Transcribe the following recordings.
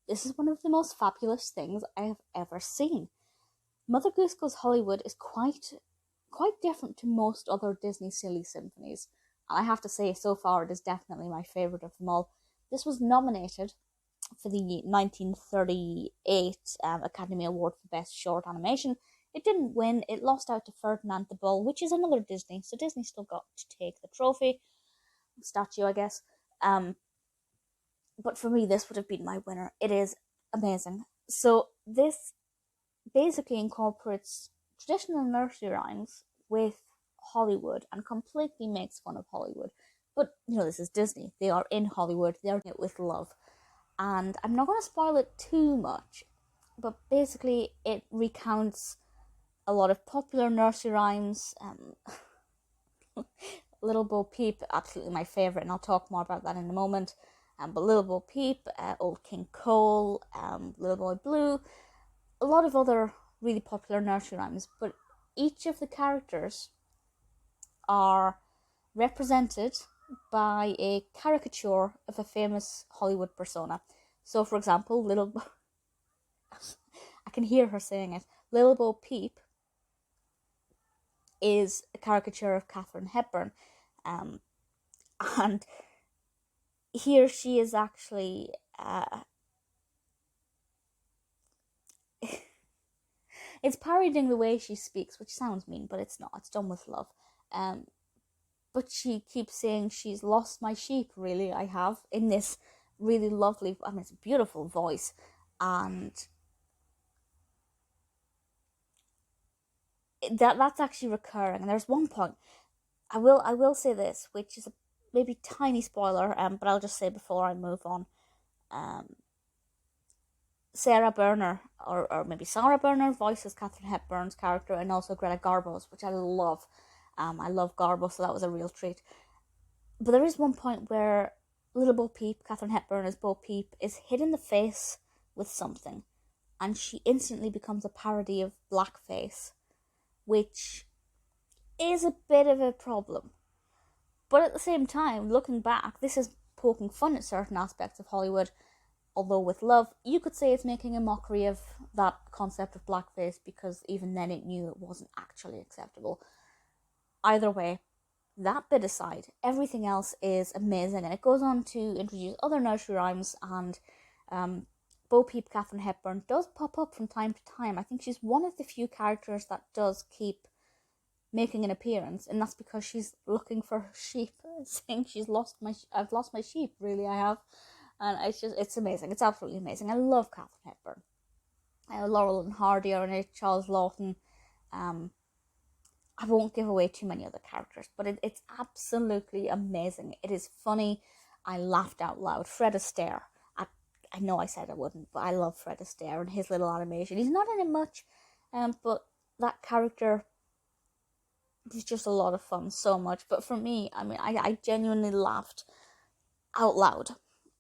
this is one of the most fabulous things I have ever seen. Mother Goose Goes Hollywood is quite different to most other Disney silly symphonies. And I have to say, so far, it is definitely my favourite of them all. This was nominated for the 1938 Academy Award for Best Short Animation. It didn't win. It lost out to Ferdinand the Bull, which is another Disney. So Disney still got to take the trophy. Statue, I guess. But for me, this would have been my winner. It is amazing. So this basically incorporates traditional nursery rhymes with Hollywood and completely makes fun of Hollywood. But, this is Disney. They are in Hollywood. They're doing it with love. And I'm not going to spoil it too much, but basically it recounts a lot of popular nursery rhymes. Little Bo Peep, absolutely my favourite, and I'll talk more about that in a moment. But Little Bo Peep, Old King Cole, Little Boy Blue, a lot of other really popular nursery rhymes, but each of the characters are represented by a caricature of a famous Hollywood persona. So, for example, I can hear her saying it, Little Bo Peep is a caricature of Katherine Hepburn, and here she is actually it's parodying the way she speaks, which sounds mean, but it's not. It's done with love. But she keeps saying, she's lost my sheep, really, I have, in this really lovely, it's a beautiful voice, and that's actually recurring. And there's one point, I will say this, which is a maybe tiny spoiler, but I'll just say before I move on. Sarah Berner, or maybe Sara Berner, voices Katherine Hepburn's character, and also Greta Garbo's, which I love. I love Garbo, so that was a real treat. But there is one point where Little Bo Peep, Katherine Hepburn as Bo Peep, is hit in the face with something, and she instantly becomes a parody of blackface, which is a bit of a problem. But at the same time, looking back, this is poking fun at certain aspects of Hollywood, although with love. You could say it's making a mockery of that concept of blackface, because even then it knew it wasn't actually acceptable. Either way, that bit aside, everything else is amazing, and it goes on to introduce other nursery rhymes, and Bo Peep, Katherine Hepburn, does pop up from time to time. I think she's one of the few characters that does keep making an appearance, and that's because she's looking for her sheep, saying I've lost my sheep, really, I have. And it's amazing. It's absolutely amazing. I love Katherine Hepburn. Laurel and Hardy are in it, Charles Laughton. I won't give away too many other characters, but it's absolutely amazing. It is funny. I laughed out loud. Fred Astaire. I know I said I wouldn't, but I love Fred Astaire and his little animation. He's not in it much, but that character is just a lot of fun, so much. But for me, I genuinely laughed out loud,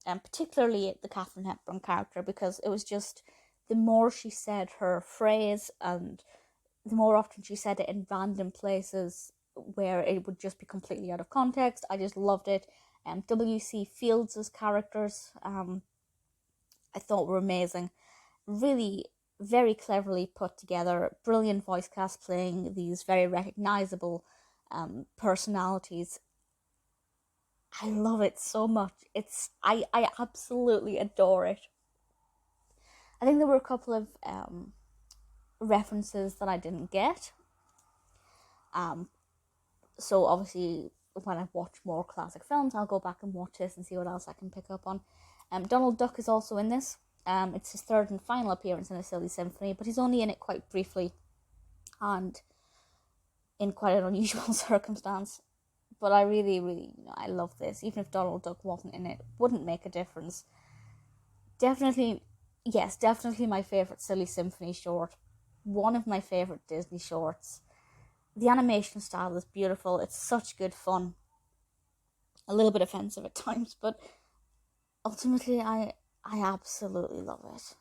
and particularly at the Katherine Hepburn character, because it was just, the more she said her phrase, and the more often she said it in random places where it would just be completely out of context, I just loved it. W.C. Fields' characters, I thought were amazing. Really very cleverly put together, brilliant voice cast playing these very recognisable personalities. I love it so much. I absolutely adore it. I think there were a couple of references that I didn't get. So obviously when I watch more classic films, I'll go back and watch this and see what else I can pick up on. Donald Duck is also in this. It's his third and final appearance in A Silly Symphony, but he's only in it quite briefly and in quite an unusual circumstance. But I really, really, I love this. Even if Donald Duck wasn't in it, wouldn't make a difference. Definitely my favourite Silly Symphony short. One of my favourite Disney shorts. The animation style is beautiful. It's such good fun. A little bit offensive at times, but ultimately I absolutely love it.